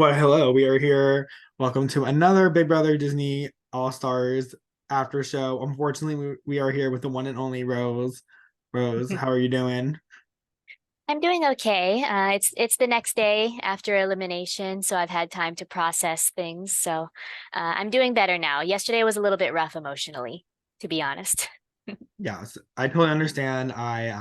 Well, hello. We are here. Welcome to another Big Brother Disney All Stars after show. Unfortunately, we are here with the one and only Rose. Rose, how are you doing? I'm doing okay. It's the next day after elimination, so I've had time to process things. So I'm doing better now. Yesterday was a little bit rough emotionally, to be honest. Yes, I totally understand. I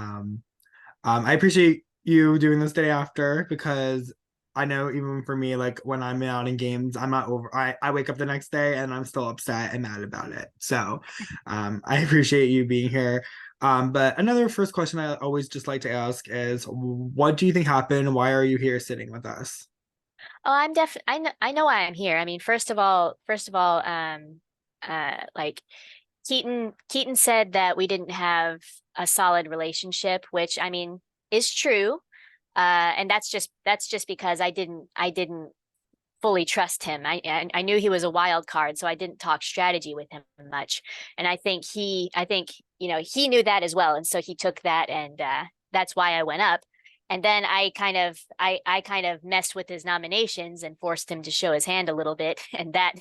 appreciate you doing this day after because I know even for me, like when I'm out in games, I'm not over. I wake up the next day and I'm still upset and mad about it. So, I appreciate you being here. But another first question I always just like to ask is, what do you think happened? Why are you here sitting with us? Oh, I know why I'm here. I mean, first of all, like Keaton said that we didn't have a solid relationship, which I mean is true. And that's just because I didn't fully trust him. I knew he was a wild card, so I didn't talk strategy with him much. And I think he knew that as well, and so he took that, and that's why I went up. And then I kind of messed with his nominations and forced him to show his hand a little bit, and that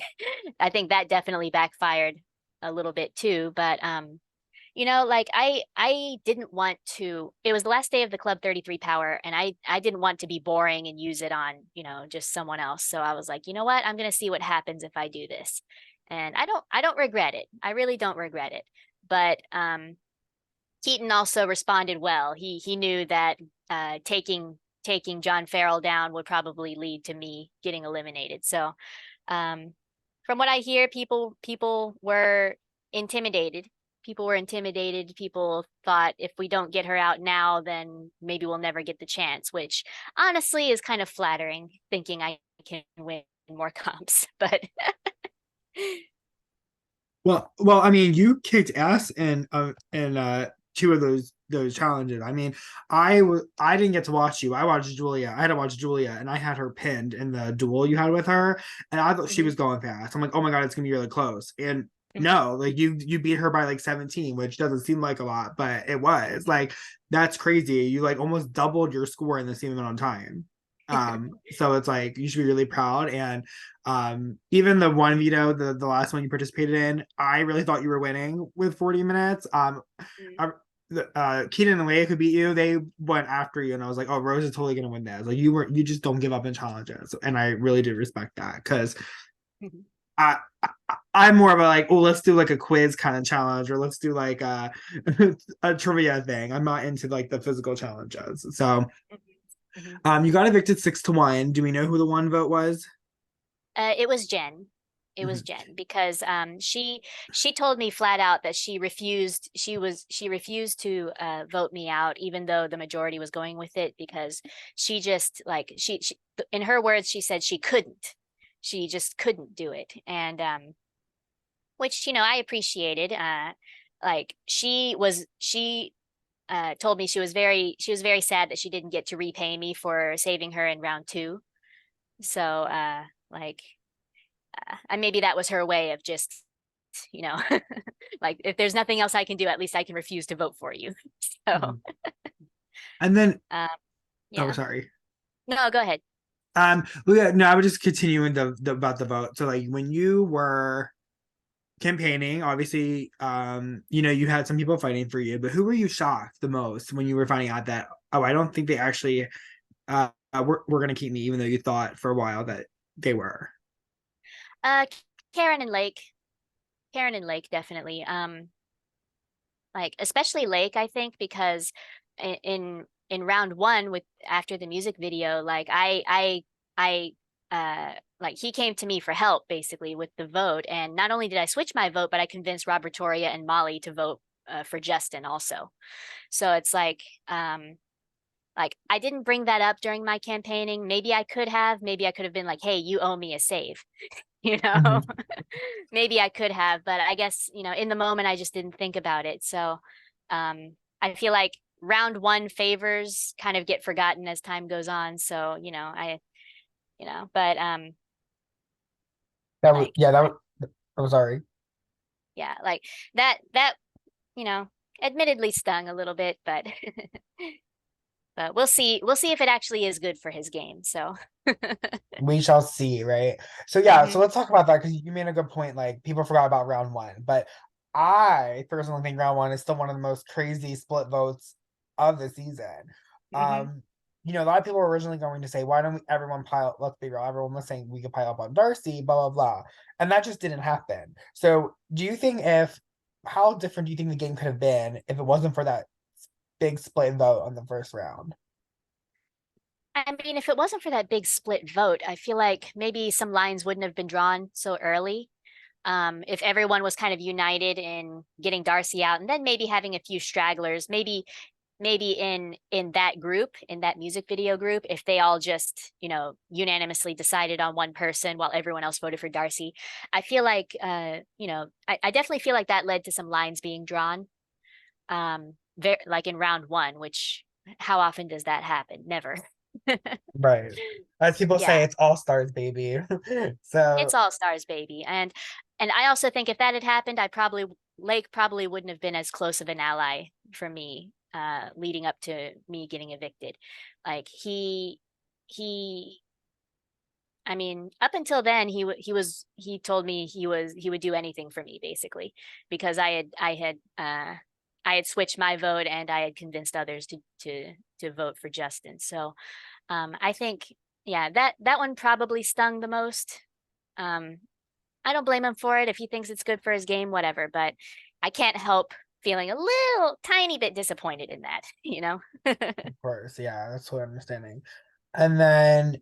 I think that definitely backfired a little bit too. But like I didn't want to, it was the last day of the Club 33 power, and I didn't want to be boring and use it on, just someone else. So I was like, you know what? I'm gonna see what happens if I do this. And I don't regret it. I really don't regret it. But Keaton also responded well. He knew that taking John Farrell down would probably lead to me getting eliminated. So um from what I hear, people were intimidated. People were intimidated. People thought if we don't get her out now, then maybe we'll never get the chance, which honestly is kind of flattering, thinking I can win more comps. But Well, I mean, you kicked ass in two of those challenges. I mean, I didn't get to watch you. I watched Julia. I had to watch Julia, and I had her pinned in the duel you had with her, and I thought she Mhm, was going fast. I'm like, oh my god, it's gonna be really close. And mhm. no, like you beat her by like 17, which doesn't seem like a lot, but it was like that's crazy. You like almost doubled your score in the same amount of time. So it's like you should be really proud. And even the one veto, the last one you participated in, I really thought you were winning with 40 minutes. Mhm. I, Keaton and Leia could beat you. They went after you, and I was like, oh, Rose is totally gonna win this. Like you just don't give up in challenges, and I really did respect that because Mhm. I, I'm more of a like, oh, let's do like a quiz kind of challenge, or let's do like a trivia thing. I'm not into like the physical challenges. So, Mhm. you got evicted 6-1. Do we know who the one vote was? It was Jen. It was Mhm. Jen because she told me flat out that she refused to vote me out, even though the majority was going with it, because she just like she in her words, she said she just couldn't do it. And which I appreciated. Like she told me she was very sad that she didn't get to repay me for saving her in round two. So like and maybe that was her way of just, you know, like if there's nothing else I can do, at least I can refuse to vote for you. So, Mhm. And then, um, oh, yeah. sorry. No, go ahead. Well, yeah, no, I was just continuing the about the vote. So, like, when you were campaigning, obviously, you had some people fighting for you, but who were you shocked the most when you were finding out that, oh, I don't think they actually were gonna keep me, even though you thought for a while that they were. Uh, Karen and Lake, Karen and Lake, definitely. Like especially Lake, I think, because in round one with after the music video, like like he came to me for help basically with the vote, and not only did I switch my vote, but I convinced Robert Toria and Molly to vote for Justin also. So it's like I didn't bring that up during my campaigning. Maybe I could have been like, hey, you owe me a save, you know. Mhm. Maybe I could have, but I guess, in the moment I just didn't think about it. So I feel like round one favors kind of get forgotten as time goes on. So, but That was like yeah, that was I'm sorry. yeah, like that you know, admittedly stung a little bit, but But we'll see if it actually is good for his game. So We shall see, right? So yeah, so hmm let's talk about that because you made a good point. Like people forgot about round one, but I personally think round one is still one of the most crazy split votes of the season. hmm Um, a lot of people were originally going to say, why don't we everyone pile? Let's be real, everyone was saying we could pile up on Darcy, blah blah blah, and that just didn't happen. So, do you think if how different do you think the game could have been if it wasn't for that big split vote on the first round? I mean, if it wasn't for that big split vote, I feel like maybe some lines wouldn't have been drawn so early. If everyone was kind of united in getting Darcy out, and then maybe having a few stragglers, maybe in that group, in that music video group, if they all just, unanimously decided on one person while everyone else voted for Darcy, I feel like I definitely feel like that led to some lines being drawn. Like in round one, which how often does that happen? Never. Right. As people say, Yeah, it's all stars, baby. So it's all stars, baby. And I also think if that had happened, I probably Lake probably wouldn't have been as close of an ally for me leading up to me getting evicted. Like he I mean, up until then he told me he would do anything for me basically because I had switched my vote and I had convinced others to vote for Justin. So I think yeah, that one probably stung the most. Um, I don't blame him for it. If he thinks it's good for his game, whatever. But I can't help feeling a little tiny bit disappointed in that, you know? of course, yeah, that's what I'm understanding. And then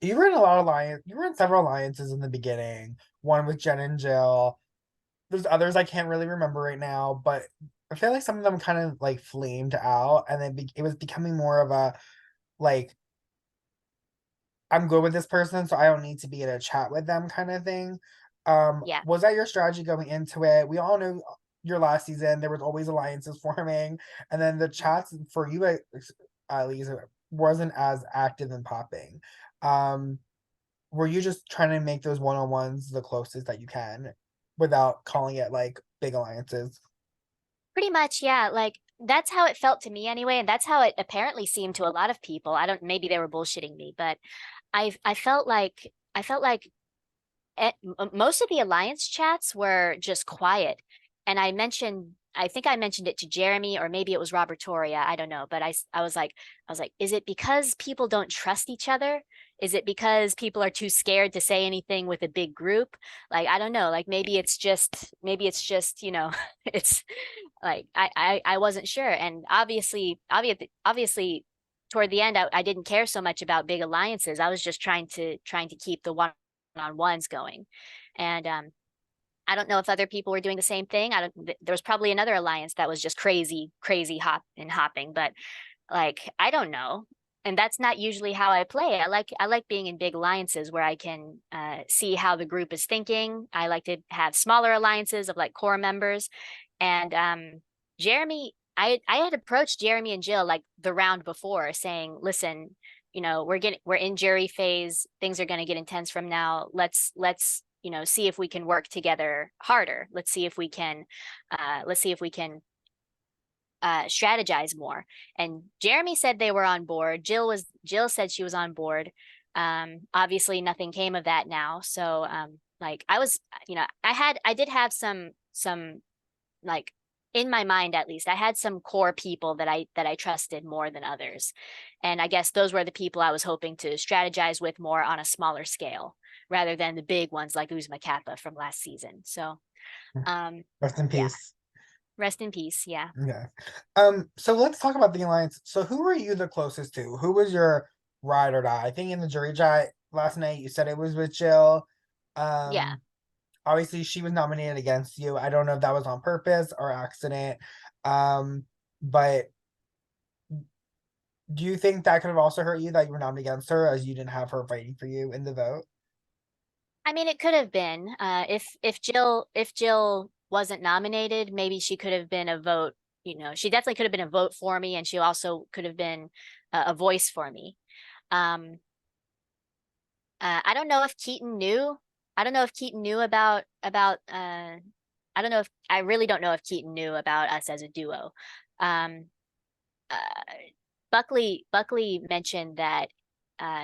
you were in a lot of you were in several alliances in the beginning, one with Jen and Jill. There's others I can't really remember right now, but I feel like some of them kind of like flamed out and then it was becoming more of a like I'm good with this person, so I don't need to be in a chat with them kind of thing. Yeah. Was that your strategy going into it? We all knew your last season, there was always alliances forming, and then the Mhm. chats for you at least wasn't as active and popping. Um, were you just trying to make those one-on-ones the closest that you can without calling it like big alliances? Pretty much, yeah. Like that's how it felt to me anyway, and that's how it apparently seemed to a lot of people. I don't maybe they were bullshitting me, but I felt like most of the alliance chats were just quiet. And I think I mentioned it to Jeremy or maybe it was Robertoria. I don't know. But I was like, is it because people don't trust each other? Is it because people are too scared to say anything with a big group? Like, I don't know. Like maybe it's just, it's like, I wasn't sure. And obviously toward the end, I didn't care so much about big alliances. I was just trying to keep the on ones going. And I don't know if other people were doing the same thing. I don't. There was probably another alliance that was just crazy hopping, but like I don't know. And that's not usually how I play. I like being in big alliances where I can see how the group is thinking. I like to have smaller alliances of like core members. And Jeremy, I had approached Jeremy and Jill like the round before, saying, "Listen, we're in Jerry phase. Things are going to get intense from now. Let's see if we can work together harder. Let's see if we can strategize more." And Jeremy said they were on board. Jill said she was on board. Obviously nothing came of that now. So like I was, I did have some like in my mind at least I had some core people that I trusted more than others, and I guess those were the people I was hoping to strategize with more on a smaller scale rather than the big ones like Uzma Kappa from last season. So Rest in yeah, peace. rest in peace. Yeah. Yeah. So let's talk about the alliance. So who were you the closest to? Who was your ride or die? I think in the jury chat last night you said it was with Jill. Yeah. Um, Obviously she was nominated against you. I don't know if that was on purpose or accident. But do you think that could have also hurt you that you were nominated against her as you didn't have her fighting for you in the vote? I mean, it could have been if Jill wasn't nominated, maybe she could have been a vote. She definitely could have been a vote for me, and she also could have been a voice for me. Um, I don't know if Keaton knew. I don't know if Keaton knew about. I don't know if I really don't know if Keaton knew about us as a duo. Um, uh, Buckley mentioned that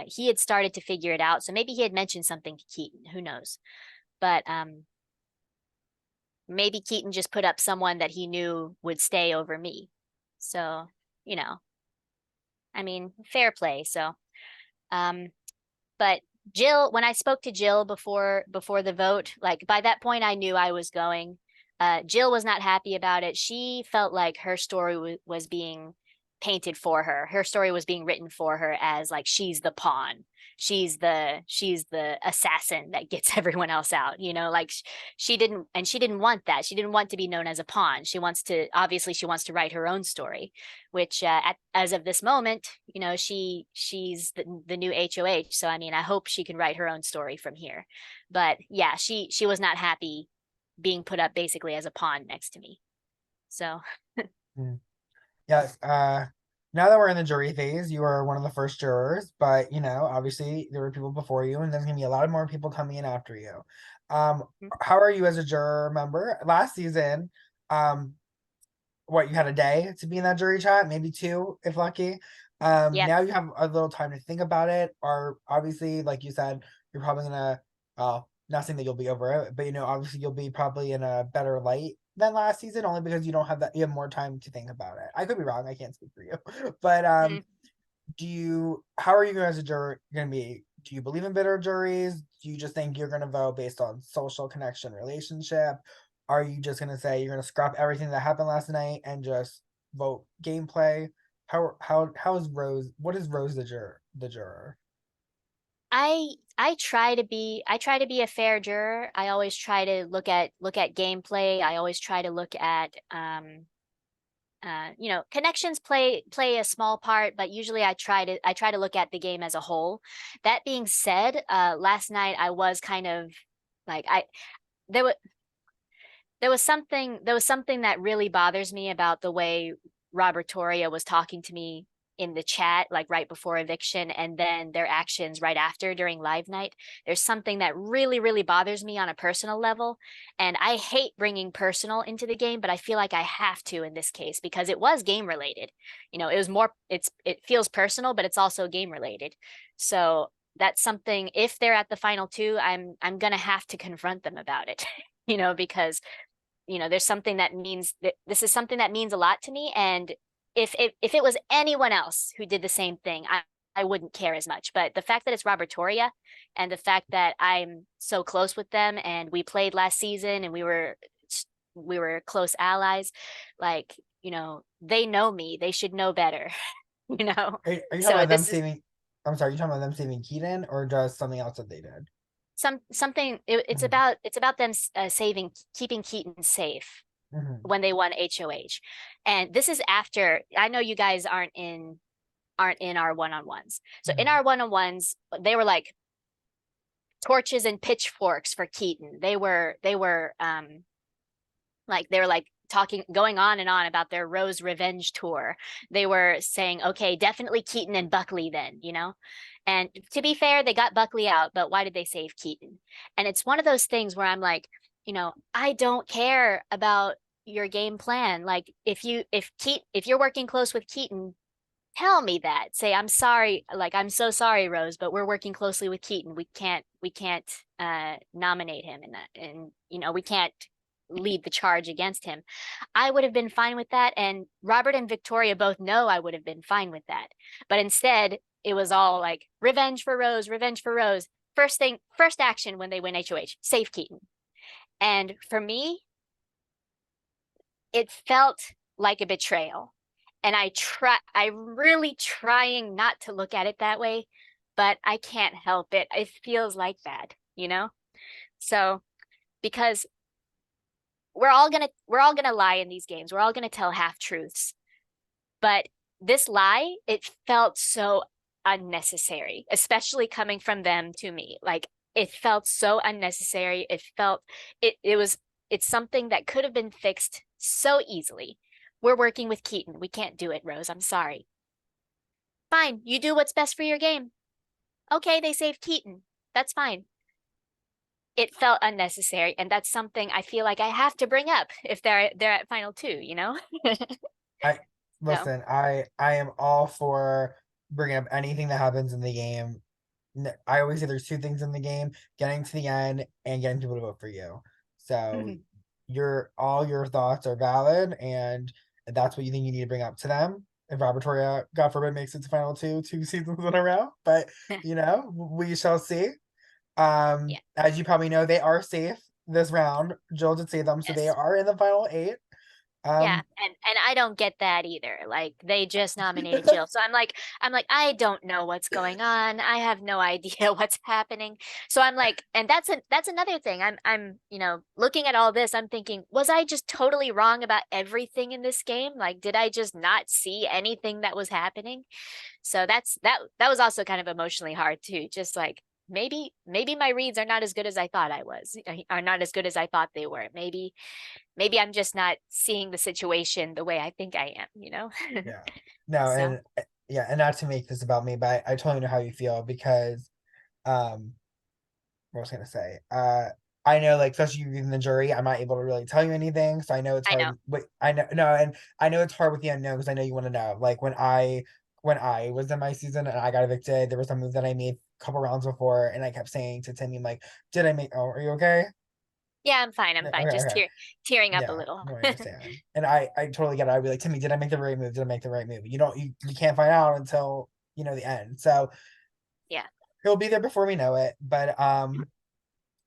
he had started to figure it out. So maybe he had mentioned something to Keaton. Who knows? But maybe Keaton just put up someone that he knew would stay over me. So, you know, I mean, fair play. So, um, but Jill, when I spoke to Jill before the vote, like by that point I knew I was going. Jill was not happy about it. She felt like her story was being painted for her. Her story was being written for her as like she's the pawn. She's the assassin that gets everyone else out, like she didn't want that. She didn't want to be known as a pawn. She wants to write her own story, which as of this moment, she's the new HOH. So I mean, I hope she can write her own story from here. But yeah, she was not happy being put up basically as a pawn next to me. So Mm. Yes. Now that we're in the jury phase, you are one of the first jurors, but obviously there were people before you, and there's gonna be a lot more people coming in after you. Um, how are you as a juror member? Last season, um, what, you had a day to be in that jury chat, maybe two if lucky. yeah. Now you have a little time to think about it, or obviously, like you said, you're probably gonna, not saying that you'll be over it, but obviously you'll be probably in a better light than last season, only because you have more time to think about it. I could be wrong, I can't speak for you. But Mm. how are you as a juror gonna be? Do you believe in bitter juries? Do you just think you're gonna vote based on social connection relationship? Are you just gonna say you're gonna scrap everything that happened last night and just vote gameplay? How is Rose? What is Rose the juror? I try to be a fair juror. I always try to look at gameplay. I always try to look at connections play a small part, but usually I try to look at the game as a whole. That being said, last night I was kind of like I there was there was something that really bothers me about the way Robert Toria was talking to me in the chat, like right before eviction, and then their actions right after during live night. There's something that really, really bothers me on a personal level. And I hate bringing personal into the game, but I feel like I have to in this case because it was game related. It feels personal, but it's also game related. So that's something, if they're at the final two, I'm gonna have to confront them about it. Because there's something that means that this is something that means a lot to me. And if it was anyone else who did the same thing, I wouldn't care as much. But the fact that it's Robert Toria and the fact that I'm so close with them and we played last season and we were close allies, like, they know me. They should know better, you know. Are you talking So about them this is saving? I'm sorry, you talking about them saving Keaton or just something else that they did? something it's about them keeping Keaton safe Mm-hmm. when they won HOH. And this is after, I know you guys aren't in our one-on-ones. So in Mm-hmm. our one-on-ones, they were like torches and pitchforks for Keaton. They were like talking, going on and on about their Rose Revenge tour. They were saying, okay, definitely Keaton and Buckley then. And to be fair, they got Buckley out, but why did they save Keaton? And it's one of those things where I'm like, I don't care about your game plan. Like if you're working close with Keaton, tell me that. Say, I'm sorry, like I'm so sorry, Rose, but we're working closely with Keaton. We can't nominate him in that, and we can't lead the charge against him. I would have been fine with that, and Robert and Victoria both know I would have been fine with that. But instead, it was all like revenge for Rose, revenge for Rose. First action when they win HOH, save Keaton. And for me, it felt like a betrayal. And I'm really trying not to look at it that way, but I can't help it. It feels like that. So because we're all gonna lie in these games. We're all gonna tell half truths. But this lie, it felt so unnecessary, especially coming from them to me. Like it felt so unnecessary. It's something that could have been fixed so easily. We're working with Keaton. We can't do it, Rose. I'm sorry. Fine, you do what's best for your game. Okay, they saved Keaton. That's fine. It felt unnecessary, and that's something I feel like I have to bring up if they're at final two. I No. listen, I am all for bringing up anything that happens in the game. I always say there's two things in the game: getting to the end and getting people to vote for you. So your thoughts are valid, and that's what you think you need to bring up to them. If Robertoria, God forbid, makes it to final two seasons in a row, but we shall see. Yeah. As you probably know, they are safe this round. Jill did say them, so they Yes. are in the final eight. Yeah, Um, and I don't get that either. Like they just nominated Jill. So I'm like I don't know what's going on. I have no idea what's happening. So I'm like, and that's another thing. I'm looking at all this, I'm thinking, was I just totally wrong about everything in this game? Like did I just not see anything that was happening? So that was also kind of emotionally hard too. Just like maybe my reads are not as good as I thought I was, are not as good as I thought they were. Maybe I'm just not seeing the situation the way I think I am. yeah. No, So and yeah, and not to make this about me, but I totally know how you feel because um what was I gonna say? I know, like, especially you in the jury, I'm not able to really tell you anything, so I know it's I know. hard. But I know, no, and I know it's hard with the unknown because I know you want to know. Like when I was in my season and I got evicted, there was a move that I made a couple rounds before, and I kept saying to Timmy, like, "Did I make? Oh, are you okay? Yeah, I'm fine. I'm Yeah, fine. okay, Just okay, tearing up a yeah, little. no, I understand." And I totally get it. I'd be like, Timmy, did I make the right move? Did I make the right move? You can't find out until the end. So Yeah. he'll be there before we know it. But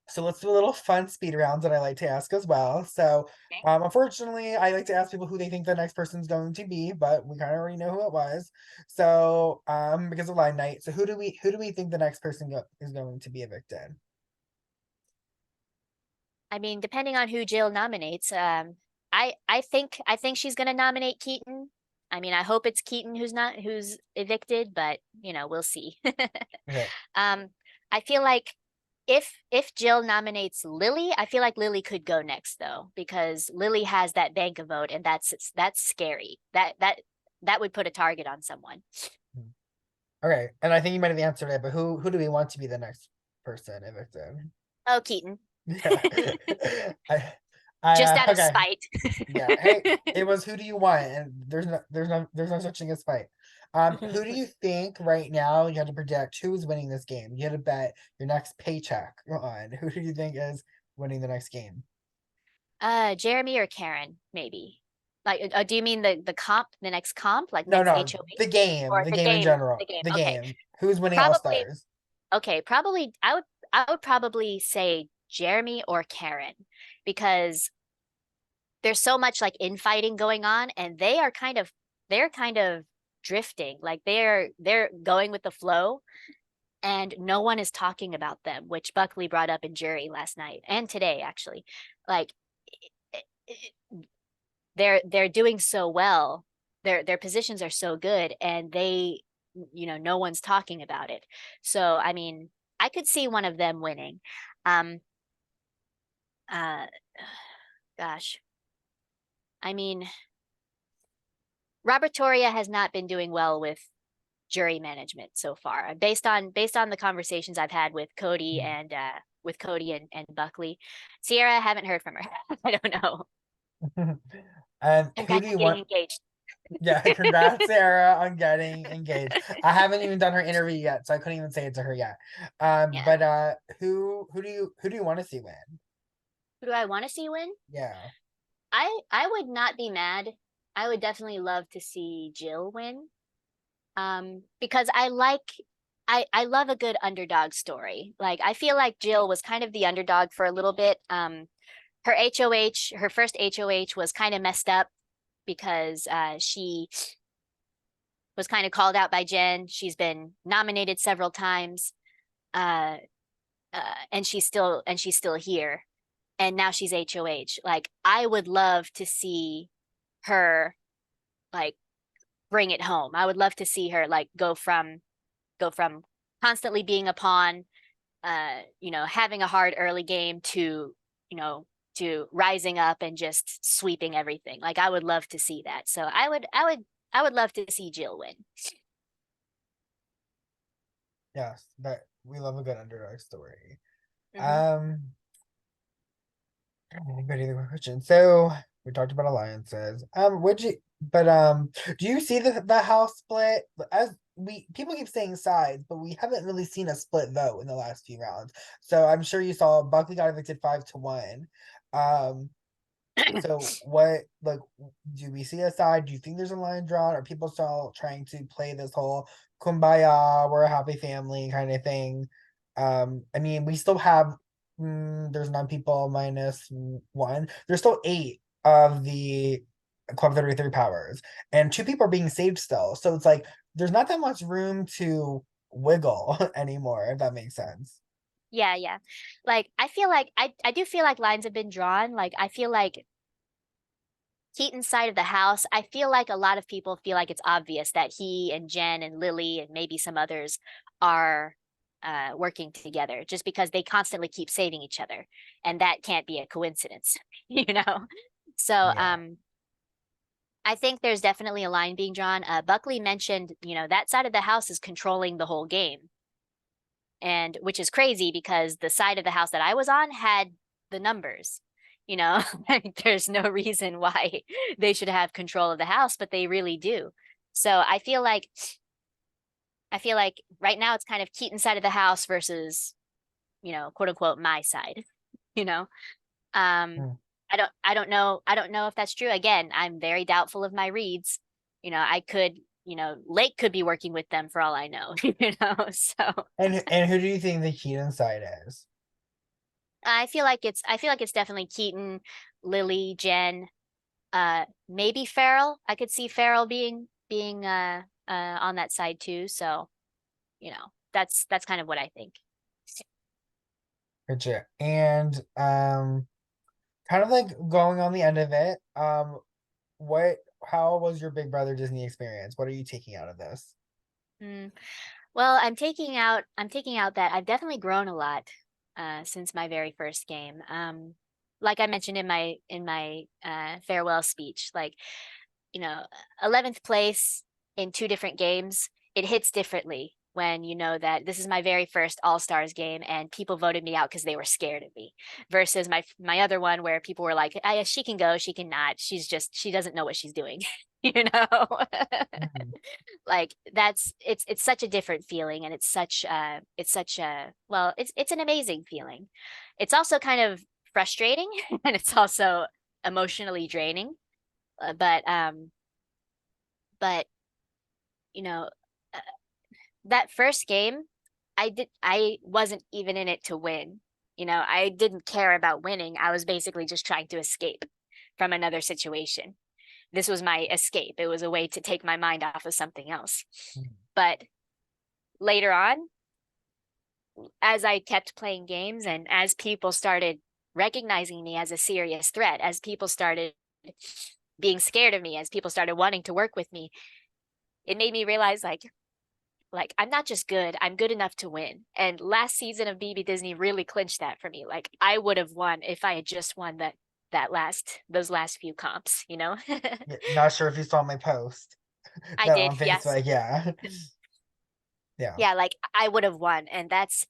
so let's do a little fun speed rounds that I like to ask as well. So, Okay. unfortunately, I like to ask people who they think the next person's going to be, but we kind of already know who it was. So, because of line night, so who do we think the next person is going to be evicted? I mean, depending on who Jill nominates, I think she's gonna nominate Keaton. I mean, I hope it's Keaton who's evicted, but we'll see. Okay, Um, I feel like if Jill nominates Lily, I feel like Lily could go next though, because Lily has that bank of vote, and that's scary. That would put a target on someone. okay, and I think you might have answered it, but who do we want to be the next person evicted? Oh, Keaton. Yeah, I, I Just out of okay. spite. Yeah. Hey, it was who do you want? And there's no such thing as fight. Who do you think right now you had to predict who's winning this game? You had to bet your next paycheck on who do you think is winning the next game? Jeremy or Karen, maybe. Like, do you mean the next comp, like No, next no, HOH, the game, or the the game in game? general, The game. the Okay, game. Who's winning All probably. Stars? Okay, probably. I would probably say Jeremy or Karen, because there's so much like infighting going on, and they're kind of drifting. Like they're going with the flow, and no one is talking about them, which Buckley brought up in jury last night and today actually. Like they're doing so well. Their positions are so good, and no one's talking about it. So I mean, I could see one of them winning. Um uh Gosh. I mean, Robert Toria has not been doing well with jury management so far. Based on the conversations I've had with Cody and Buckley. Sierra, I haven't heard from her. I don't know. And who Congrats do on you getting want? engaged. Yeah, congrats, Sarah, on getting engaged. I haven't even done her interview yet, so I couldn't even say it to her yet. Yeah. But who do you want to see win? Who do I want to see win? Yeah. I would not be mad. I would definitely love to see Jill win. Because I love a good underdog story. Like I feel like Jill was kind of the underdog for a little bit. Her first HOH was kind of messed up because she was kind of called out by Jen. She's been nominated several times, uh, and she's still here. And now she's HOH. Like I would love to see her like bring it home. I would love to see her like go from constantly being a pawn, having a hard early game you know, to rising up and just sweeping everything. Like I would love to see that. So I would love to see Jill win. Yes, but we love a good underdog story. Hmm. Um, good either question. So We talked about alliances. Would you? But do you see the house split? As we people keep saying sides, but we haven't really seen a split vote in the last few rounds. So I'm sure you saw Buckley got evicted 5-1. Um, so what like do we see a side? Do you think there's a line drawn? Are people still trying to play this whole kumbaya, we're a happy family kind of thing? I mean, we still have there's 9 people minus one. There's still eight of the Club 33 powers, and 2 people are being saved still. So it's like there's not that much room to wiggle anymore, if that makes sense. Yeah, yeah. Like I feel like I do feel like lines have been drawn. Like I feel like Keaton's side of the house, I feel like a lot of people feel like it's obvious that he and Jen and Lily and maybe some others are working together just because they constantly keep saving each other. And that can't be a coincidence, you know? So Yeah. I think there's definitely a line being drawn. Buckley mentioned, that side of the house is controlling the whole game. And which is crazy because the side of the house that I was on had the numbers. Like, there's no reason why they should have control of the house, but they really do. So I feel like right now it's kind of Keaton's side of the house versus, quote unquote my side, you know. Um Hmm. I don't know if that's true. Again, I'm very doubtful of my reads. I could, Lake could be working with them for all I know, so And who do you think the Keaton side is? I feel like it's definitely Keaton, Lily, Jen, maybe Farrell. I could see Farrell being on that side too. So, that's kind of what I think. Gotcha. And kind of like going on the end of it, what how was your Big Brother Disney experience? What are you taking out of this? Mm. Well, I'm taking out that I've definitely grown a lot since my very first game. Like I mentioned in my farewell speech, like, you know, 11th place in 2 different games, it hits differently when you know that this is my very first All Stars game and people voted me out because they were scared of me versus my other one where people were like, she can go, she can not. She doesn't know what she's doing, you know? Mhm. Like it's such a different feeling and it's such a well, it's an amazing feeling. It's also kind of frustrating and it's also emotionally draining. But you know, uh, that first game, I wasn't even in it to win. I didn't care about winning. I was basically just trying to escape from another situation. This was my escape. It was a way to take my mind off of something else. But later on, as I kept playing games and as people started recognizing me as a serious threat, as people started being scared of me, as people started wanting to work with me, it made me realize like I'm not just good, I'm good enough to win. And last season of BB Disney really clinched that for me. Like I would have won if I had just won those last few comps, you know? Yeah, not sure if you saw my post I that did, on yes. Facebook. Yeah. Yeah. Yeah, like I would have won. And that's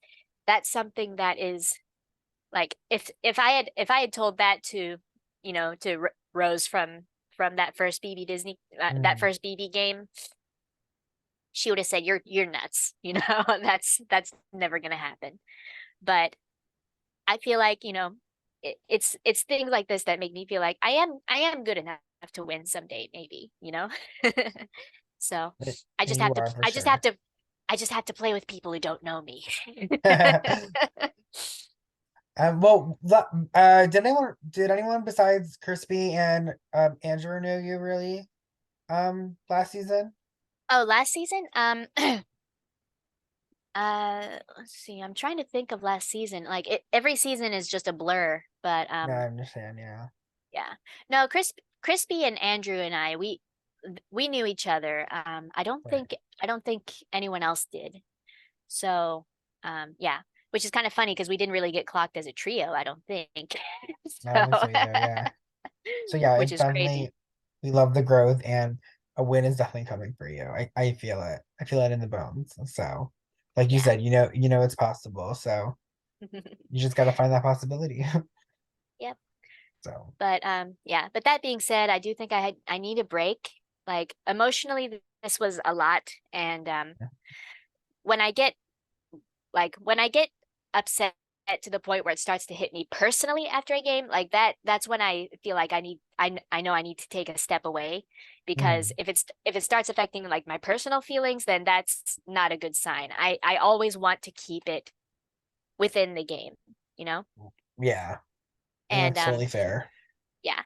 something that is like if I had told that to, to Rose from that first BB Disney that Mm. first BB game, she would have said you're nuts, that's never going to happen. But I feel like, it's things like this that make me feel like I am good enough to win someday, maybe. So I just You have to are for I just have sure. to I just have to play with people who don't know me. Well, did anyone besides Crispy and Andrew know you really last season? Oh, last season? Let's see. I'm trying to think of last season. Like every season is just a blur, but No, I understand. Yeah. yeah. No, Crispy and Andrew and we knew each other. Right. I don't think anyone else did. So, yeah, which is kind of funny because we didn't really get clocked as a trio, I don't think. I So, don't think so either. Yeah. So yeah, which it's is crazy. definitely we love the growth and a win is definitely coming for you. I feel it. I feel it in the bones. So like you Yeah. said, you know it's possible. So you just gotta find that possibility. Yep. So Yeah, but that being said, I do think I need a break. Like emotionally, this was a lot. And when I get when I get upset to the point where it starts to hit me personally after a game, like that's when I feel like I know I need to take a step away, because mhm. if it starts affecting like my personal feelings, then that's not a good sign. I always want to keep it within the game, you know? Yeah, and And that's totally fair. yeah.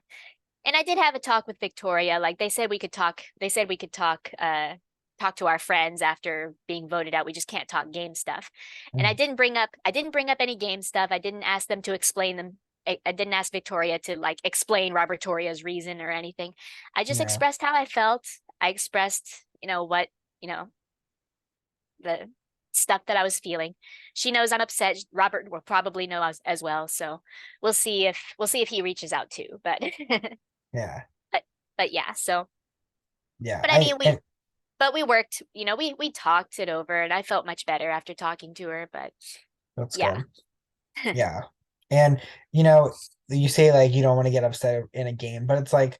And I did have a talk with Victoria. Like they said we could talk to our friends after being voted out. We just can't talk game stuff. And Mhm. I didn't bring up any game stuff. I didn't ask them to explain them. I didn't ask Victoria to like explain Robertoria's reason or anything. I just Yeah, expressed how I felt. I expressed, what, you know, the stuff that I was feeling. She knows I'm upset. Robert will probably know as well. So we'll see if he reaches out too. But yeah, but but yeah, so yeah. but I I mean and we worked, we talked it over and I felt much better after talking to her, but that's yeah. good. Yeah, and you know, you say like you don't want to get upset in a game, but it's like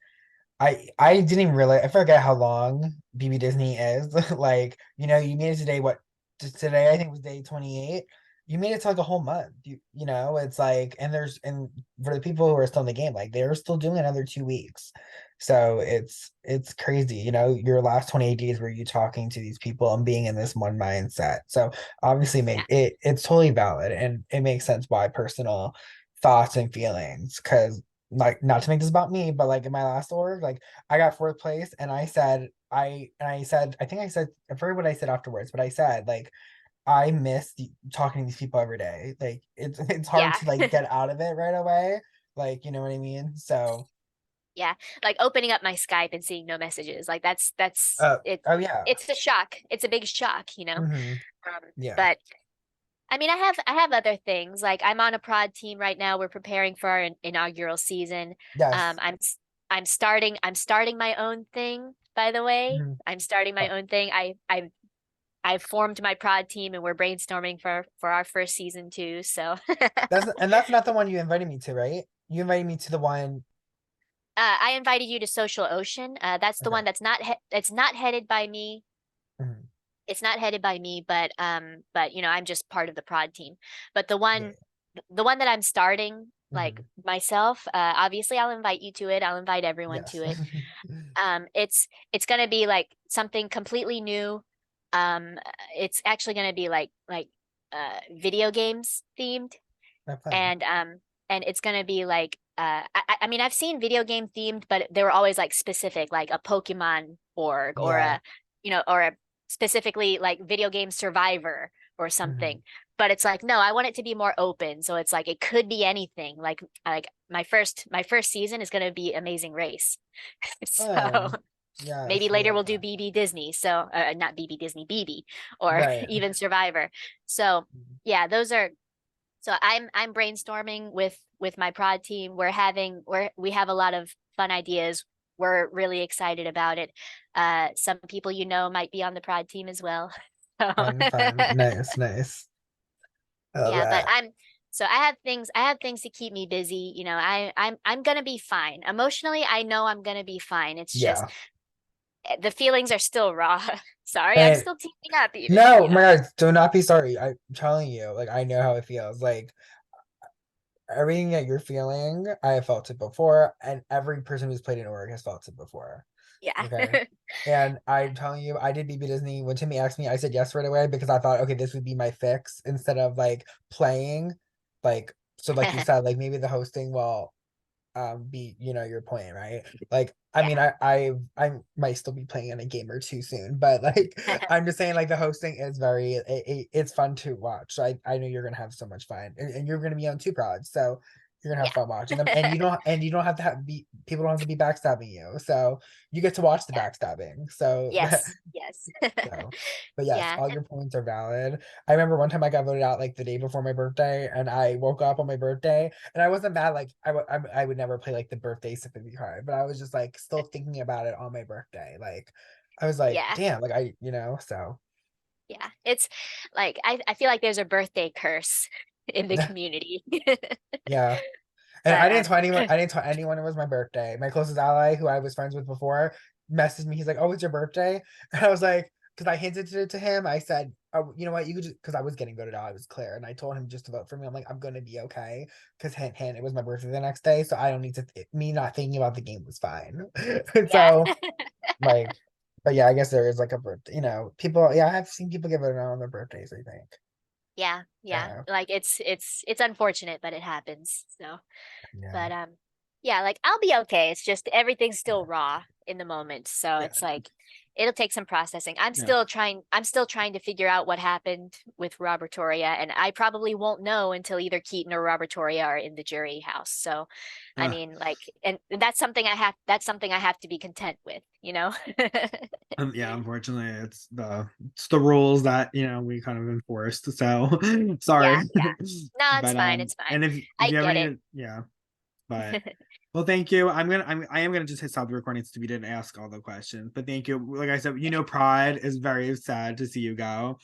I didn't even realize I forget how long BB Disney is. Like, you made it today, what today I think was day 28. You made it to like a whole month. It's like and for the people who are still in the game, like they're still doing another 2 weeks. So it's crazy. Your last 28 days were you talking to these people and being in this one mindset. So obviously Yeah. it's totally valid and it makes sense why personal thoughts and feelings, because like not to make this about me, but like in my last org, like I got fourth place and I think I said I forget what I said afterwards, but I said like I miss talking to these people every day. Like it's hard Yeah. to like get out of it right away. Like, you know what I mean? So Yeah. Like opening up my Skype and seeing no messages. Like that's it oh yeah. it's a shock. It's a big shock, you know. Hmm. Yeah. But I mean, I have other things. Like I'm on a prod team right now. We're preparing for our inaugural season. Um, Yes. I'm I'm starting my own thing, by the way. Hmm. I'm starting my own thing. I've formed my prod team and we're brainstorming for our first season too. So That's not the one you invited me to, right? You invited me to the one. I invited you to Social Ocean. That's the Okay. one it's not headed by me. Hmm. It's not headed by me, but I'm just part of the prod team. But Yeah. the one that I'm starting like Hmm. myself, obviously I'll invite you to it. I'll invite everyone Yes. to it. It's gonna be like something completely new. Um, it's actually gonna be video games themed, Have fun. and it's gonna be like I mean I've seen video game themed, but they were always like specific, like a Pokemon org or Yeah. a or a specifically like video game survivor or Hmm. something. But it's like no, I want it to be more open. So it's like it could be anything. Like my first season is gonna be Amazing Race. So Fun. maybe Yes, I later love we'll do that. BB Disney. So not BB Disney, BB or Right. even Survivor. So Mhm. yeah, so I'm brainstorming with my prod team. We have a lot of fun ideas. We're really excited about it. Some people might be on the prod team as well. So Fun, fun. Nice, nice. I love yeah, but that. I have things to keep me busy. I'm gonna be fine. Emotionally, I know I'm gonna be fine. It's just Yeah. the feelings are still raw. Sorry, I'm And still tearing up even, no, my God, do not be sorry. I'm telling you, like I know how it feels. Like everything that you're feeling, I have felt it before, and every person who's played an org has felt it before. Yeah. Okay. And I'm telling you, I did BB Disney. When Timmy asked me, I said yes right away because I thought, okay, this would be my fix instead of like playing. Like, so like you said, like maybe the hosting will be your point, right? Like I Yeah. mean I might still be playing in a game or two soon, but like I'm just saying like the hosting is it's fun to watch. So I know you're gonna have so much fun, and you're gonna be on two prods, so you're gonna have fun watching them, and Yeah. you don't have to have be people don't have to be backstabbing you, so you get to watch the Yeah. backstabbing. So Yes. Yes. so, but yes, Yeah. all your points are valid. I remember one time I got voted out like the day before my birthday, and I woke up on my birthday, and I wasn't mad. Like I would never play like the birthday sympathy card, but I was just like still thinking about it on my birthday. Like I was like, Yeah. damn, like so Yeah. It's like I feel like there's a birthday curse in the community. yeah. And But I didn't tell anyone it was my birthday. My closest ally, who I was friends with before, messaged me. He's like, "Oh, it's your birthday," and I was like, because I hinted it to him. I said, "Oh, you know what? You could just," because I was getting voted out. I was clear, and I told him just to vote for me. I'm like, I'm gonna be okay, because hint, hint, it was my birthday the next day, so I don't need to. Me not thinking about the game was fine. yeah. So like, but yeah, I guess there is like a birthday. People. Yeah, I have seen people get voted out on their birthdays. I think. Yeah, yeah. Yeah. Like it's unfortunate, but it happens. So, Yeah. but yeah, like I'll be okay. It's just everything's still raw in the moment. So Yeah. it's like it'll take some processing. Yeah. I'm still trying to figure out what happened with Robertoria, and I probably won't know until either Keaton or Robertoria are in the jury house. So I Uh, mean, like, and that's something I have to be content with, you know? yeah, unfortunately, it's the rules that we kind of enforced. So Yeah, sorry, yeah. No, it's but fine. It's fine. and if I you ever get it. need, yeah, but well, thank you. I am gonna just hit stop the recording so we didn't ask all the questions, but thank you. Like I said, Pride is very sad to see you go.